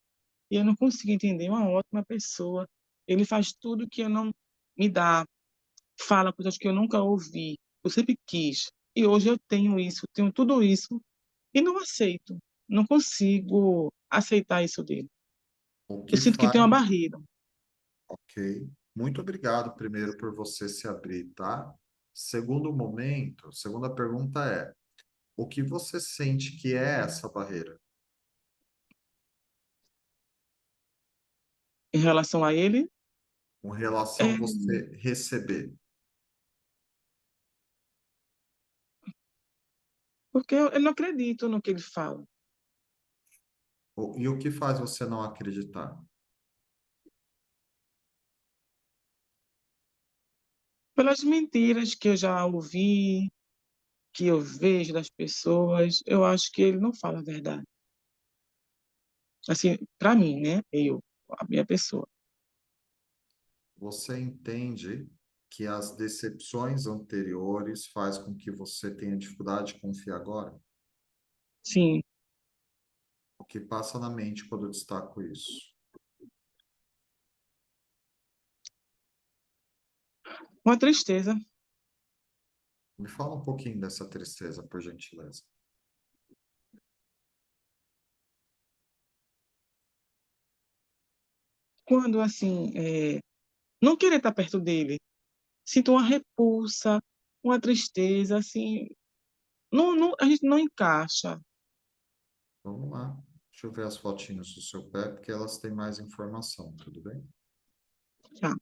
E eu não consigo entender uma ótima pessoa. Ele faz tudo que eu não me dá, fala coisas que eu nunca ouvi, eu sempre quis. E hoje eu tenho isso, tenho tudo isso e não aceito. Não consigo aceitar isso dele. O Eu que sinto que tem faz? uma barreira Ok. Muito obrigado, primeiro, por você se abrir, tá? Segundo momento, segunda pergunta é: o que você sente que é essa barreira? em relação a ele, Com relação a é você receber. porque eu não acredito no que ele fala. E o que faz você não acreditar? Pelas mentiras que eu já ouvi, que eu vejo das pessoas, eu acho que ele não fala a verdade. Assim, para mim, né? Eu, a minha pessoa. Você entende que as decepções anteriores faz com que você tenha dificuldade de confiar agora? Sim, O que passa na mente quando eu destaco isso? uma tristeza. Me fala um pouquinho dessa tristeza, por gentileza. Quando, assim, não querer estar perto dele, sinto uma repulsa, uma tristeza, assim, a gente não encaixa. Vamos lá. Deixa eu ver as fotinhos do seu pé, porque elas têm mais informação, tudo bem? Tá.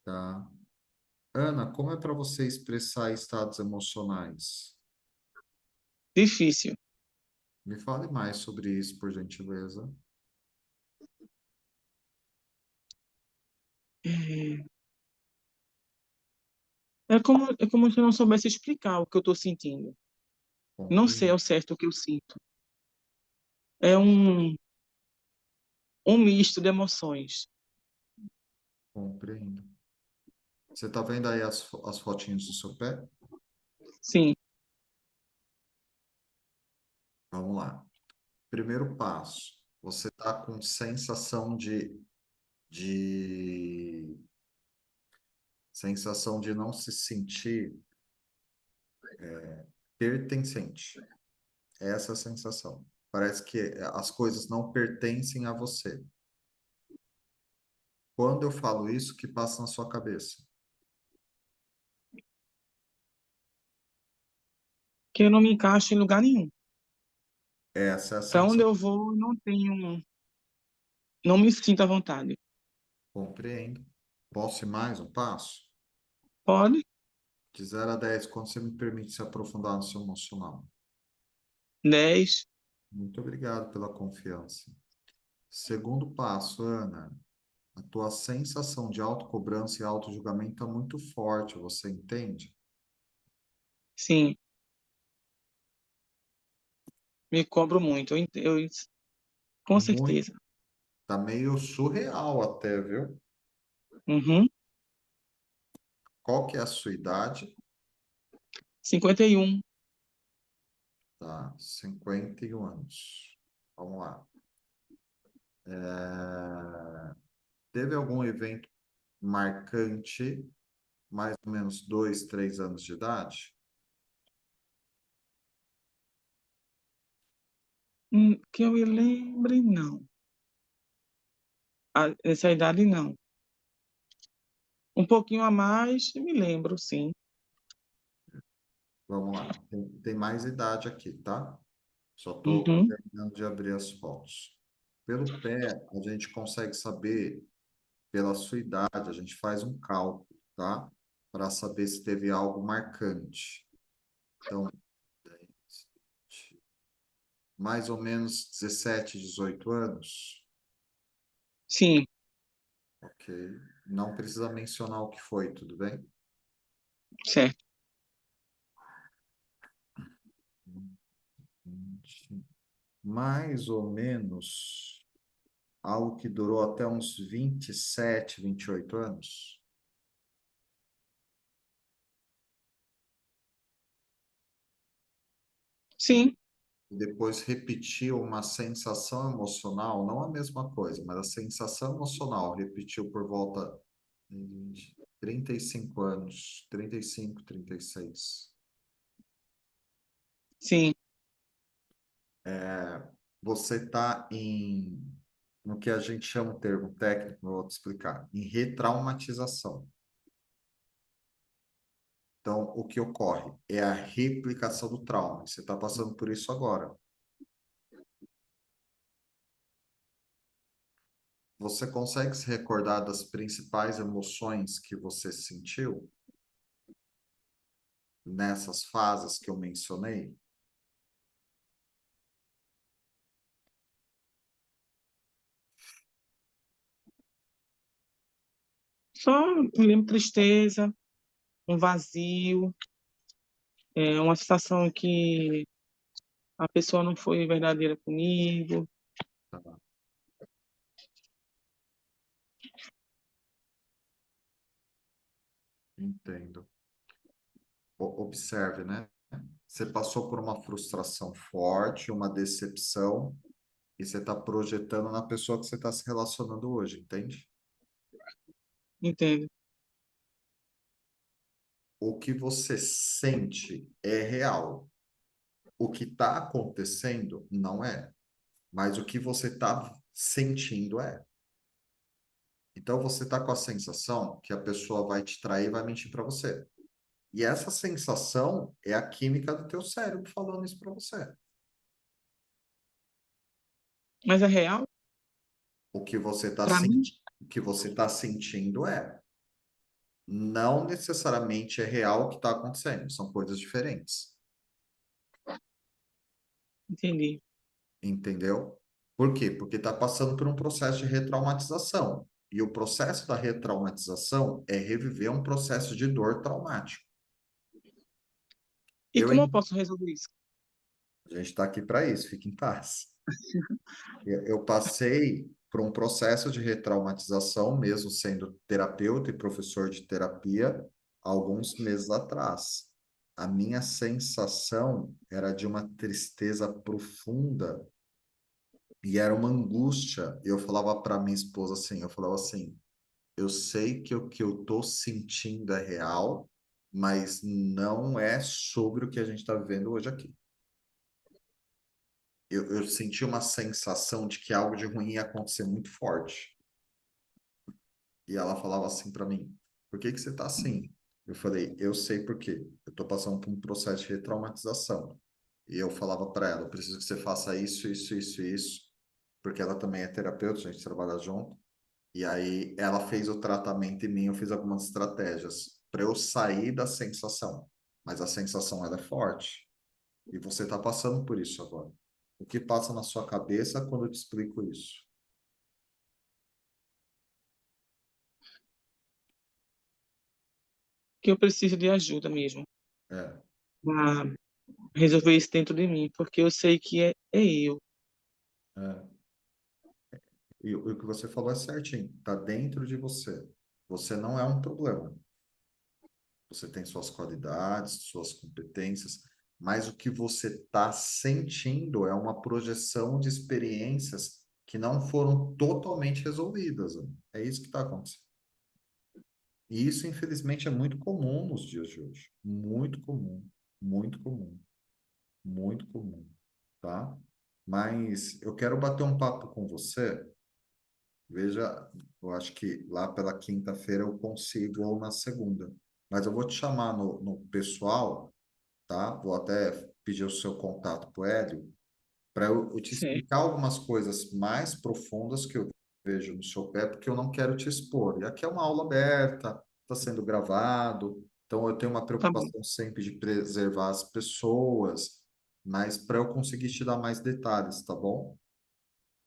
Tá. Ana, como é para você expressar estados emocionais? Difícil. Me fale mais sobre isso, por gentileza. É, é como se eu não soubesse explicar o que eu estou sentindo. Não sei Compreendo, ao certo o que eu sinto. É um misto de emoções. compreendo. Você está vendo aí as fotinhos do seu pé? Sim, Vamos lá. Primeiro passo. Você está com sensação de sensação de não se sentir pertencente. É essa a sensação. Parece que as coisas não pertencem a você. Quando eu falo isso, o que passa na sua cabeça? que eu não me encaixo em lugar nenhum. Essa é a Para onde sensação. eu vou, não me sinto à vontade. Compreendo. Posso ir mais um passo? Pode? De 0 a 10, quando você me permite se aprofundar no seu emocional. 10. Muito obrigado pela confiança. Segundo passo, Ana, a tua sensação de autocobrança e autojulgamento está muito forte, você entende? Sim, me cobro muito. Com Muito, certeza. tá meio surreal até, viu? Uhum. Qual que é a sua idade? 51. Tá, 51 anos. Vamos lá. Teve algum evento marcante, mais ou menos 2, 3 anos de idade? Que eu me lembre, não. Essa idade, não. Um pouquinho a mais, me lembro, sim. Vamos lá. Tem mais idade aqui, tá? Só estou Uhum. terminando de abrir as fotos. Pelo pé, a gente consegue saber, pela sua idade, a gente faz um cálculo, tá? Para saber se teve algo marcante. Então, 10, 20, mais ou menos 17, 18 anos. Sim, Ok. Não precisa mencionar o que foi, tudo bem? certo. 20, mais ou menos algo que durou até uns 27, 28 anos. Sim, E depois repetiu uma sensação emocional, não a mesma coisa, mas a sensação emocional repetiu por volta de 35 anos, 35, 36. sim. Você está no que a gente chama o termo técnico, eu vou te explicar, em retraumatização. Então, o que ocorre é a replicação do trauma. Você está passando por isso agora. Você consegue se recordar das principais emoções que você sentiu nessas fases que eu mencionei? Só me lembro tristeza, um vazio, uma sensação que a pessoa não foi verdadeira comigo. Tá, entendo. Observe, né? Você passou por uma frustração forte, uma decepção, e você está projetando na pessoa que você está se relacionando hoje, entende? Entendo. O que você sente é real. O que está acontecendo não é, mas o que você está sentindo é. Então você está com a sensação que a pessoa vai te trair, vai mentir para você. E essa sensação é a química do teu cérebro falando isso para você. Mas é real O que você está para mim? o que você tá sentindo é. Não necessariamente é real o que está acontecendo, são coisas diferentes, Entendi. entendeu? Por quê? Porque está passando por um processo de retraumatização. E o processo da retraumatização é reviver um processo de dor traumático. E Eu, como eu hein? posso resolver isso? A gente está aqui para isso, fique em paz. Eu passei por um processo de retraumatização, mesmo sendo terapeuta e professor de terapia, alguns meses atrás. A minha sensação era de uma tristeza profunda e era uma angústia. Eu falava para minha esposa assim, eu falava assim, eu sei que o que eu estou sentindo é real, mas não é sobre o que a gente está vivendo hoje aqui. Eu senti uma sensação de que algo de ruim ia acontecer muito forte. E ela falava assim para mim: por que que você tá assim? Eu falei: eu sei por quê. Eu tô passando por um processo de retraumatização. E eu falava para ela: eu preciso que você faça isso, isso, isso, isso, porque ela também é terapeuta, a gente trabalha junto. E aí ela fez o tratamento em mim, eu fiz algumas estratégias para eu sair da sensação. Mas a sensação ela é forte. E você está passando por isso agora. O que passa na sua cabeça quando eu te explico isso? Que eu preciso de ajuda mesmo É, para resolver isso dentro de mim, porque eu sei que é eu. é. E o que você falou é certinho, está dentro de você. Você não é um problema. Você tem suas qualidades, suas competências, mas o que você está sentindo é uma projeção de experiências que não foram totalmente resolvidas, né? É isso que está acontecendo. E isso, infelizmente, é muito comum nos dias de hoje. Muito comum, muito comum, muito comum, tá? Mas eu quero bater um papo com você. Veja, eu acho que lá pela quinta-feira eu consigo ou na segunda. Mas eu vou te chamar no pessoal, tá? Vou até pedir o seu contato para o Hélio, para eu te Certo. explicar algumas coisas mais profundas que eu vejo no seu pé, porque eu não quero te expor. E aqui é uma aula aberta, está sendo gravado, então eu tenho uma Tá bom. preocupação sempre de preservar as pessoas, mas para eu conseguir te dar mais detalhes, tá bom?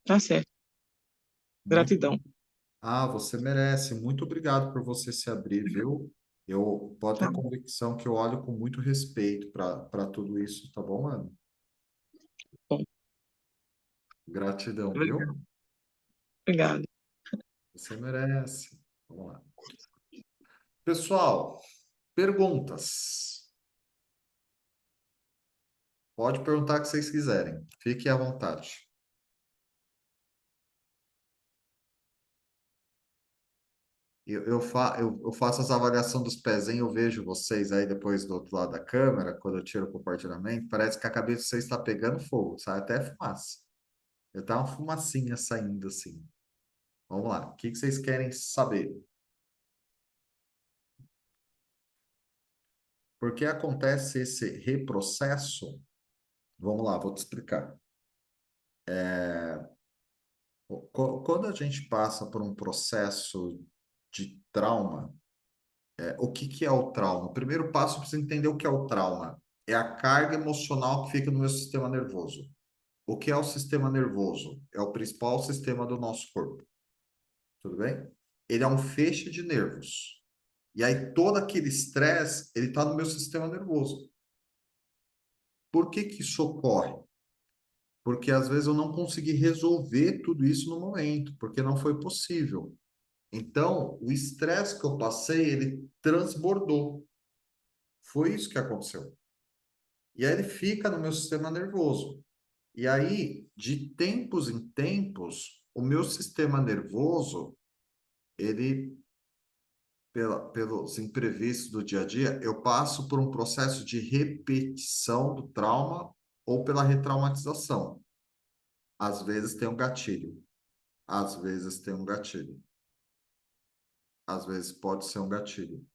Tá certo. Muito Gratidão. Ah, você merece. Muito obrigado por você se abrir, viu? Eu pode Tá ter bom. convicção que eu olho com muito respeito para tudo isso, tá bom, mano? Bom, Gratidão, viu? obrigado. Obrigado. Você merece. Vamos lá. Pessoal, perguntas. Pode perguntar o que vocês quiserem. Fiquem à vontade. Eu faço as avaliações dos pezinhos, eu vejo vocês aí depois do outro lado da câmera, quando eu tiro o compartilhamento, parece que a cabeça de vocês está pegando fogo, sai até fumaça. Tá uma fumacinha saindo assim. Vamos lá. O que que vocês querem saber? Por que acontece esse reprocesso? Vamos lá, vou te explicar. Quando a gente passa por um processo de trauma, o que que é o trauma? O primeiro passo para você entender o que é o trauma é a carga emocional que fica no meu sistema nervoso. O que é o sistema nervoso? É o principal sistema do nosso corpo. Tudo bem? Ele é um feixe de nervos. E aí todo aquele estresse, ele está no meu sistema nervoso. Por que que isso ocorre? Porque às vezes eu não consegui resolver tudo isso no momento, porque não foi possível. Então, o estresse que eu passei, ele transbordou. Foi isso que aconteceu. E aí ele fica no meu sistema nervoso. E aí, de tempos em tempos, o meu sistema nervoso, ele, pelos imprevistos do dia a dia, eu passo por um processo de repetição do trauma ou pela retraumatização. Às vezes tem um gatilho, às vezes tem um gatilho, às vezes pode ser um gatilho.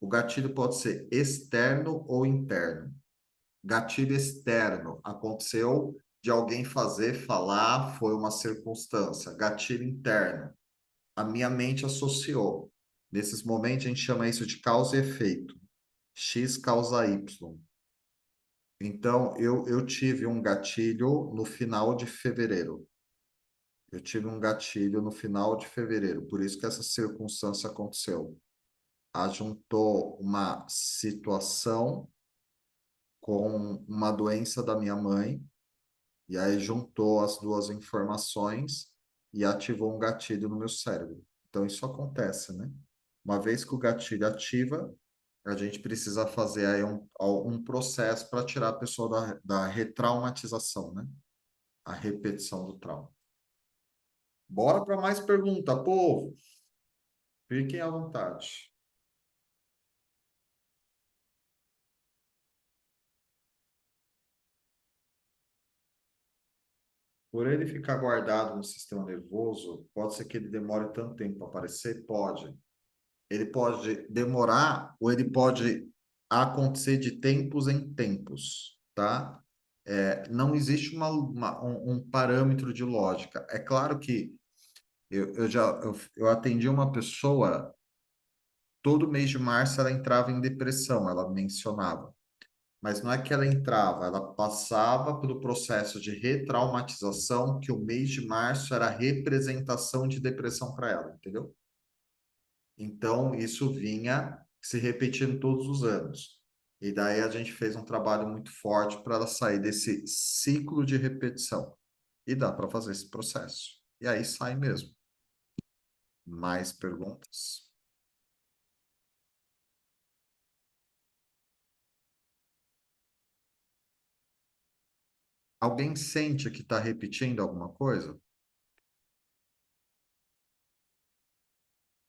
O gatilho pode ser externo ou interno. Gatilho externo, aconteceu de alguém fazer, falar, foi uma circunstância. Gatilho interno, a minha mente associou. Nesses momentos, a gente chama isso de causa e efeito. X causa Y. Então, eu tive um gatilho no final de fevereiro. Eu tive um gatilho no final de fevereiro, por isso que essa circunstância aconteceu. Ajuntou uma situação com uma doença da minha mãe, e aí juntou as duas informações e ativou um gatilho no meu cérebro. Então, isso acontece, né? Uma vez que o gatilho ativa, a gente precisa fazer aí um processo para tirar a pessoa da retraumatização, né? A repetição do trauma. Bora para mais pergunta, povo. Fiquem à vontade. Por ele ficar guardado no sistema nervoso, pode ser que ele demore tanto tempo para aparecer? Pode. Ele pode demorar ou ele pode acontecer de tempos em tempos, tá? Não existe um parâmetro de lógica. É claro que eu atendi uma pessoa, todo mês de março ela entrava em depressão, ela mencionava. Mas não é que ela entrava, ela passava pelo processo de retraumatização, que o mês de março era a representação de depressão para ela, entendeu? Então, isso vinha se repetindo todos os anos. E daí a gente fez um trabalho muito forte para ela sair desse ciclo de repetição. E dá para fazer esse processo. E aí sai mesmo. Mais perguntas? Alguém sente que está repetindo alguma coisa?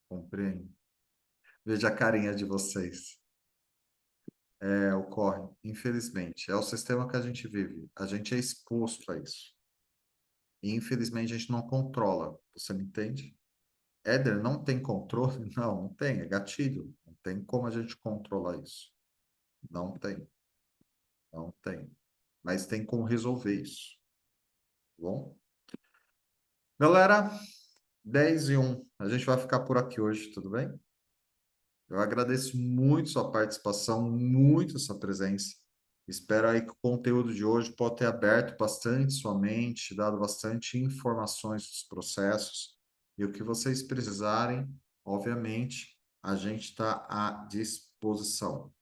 Compreendo. Veja a carinha de vocês. Ocorre, infelizmente. É o sistema que a gente vive. A gente é exposto a isso. E, infelizmente, a gente não controla. Você me entende? Éder, não tem controle? Não, não tem. É gatilho. Não tem como a gente controlar isso. Não tem. Não tem. Mas tem como resolver isso. Tá bom? Galera, 10:01. A gente vai ficar por aqui hoje, tudo bem? Eu agradeço muito sua participação, muito sua presença. Espero aí que o conteúdo de hoje possa ter aberto bastante sua mente, dado bastante informações dos processos. E o que vocês precisarem, obviamente, a gente está à disposição.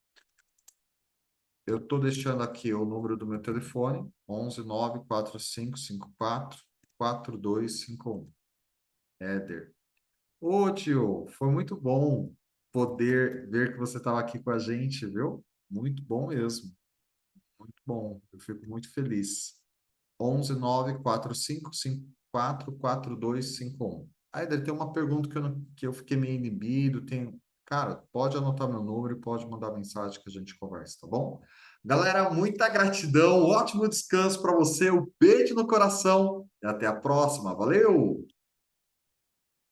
Eu estou deixando aqui o número do meu telefone, 11 94554 4251. Éder. Ô, tio, foi muito bom poder ver que você estava aqui com a gente, viu? Muito bom mesmo. Muito bom. Eu fico muito feliz. 11 94554 4251. Aider, tem uma pergunta que eu fiquei meio inibido. Cara, pode anotar meu número e pode mandar mensagem que a gente conversa, tá bom? Galera, muita gratidão. Ótimo descanso para você. Um beijo no coração e até a próxima. Valeu!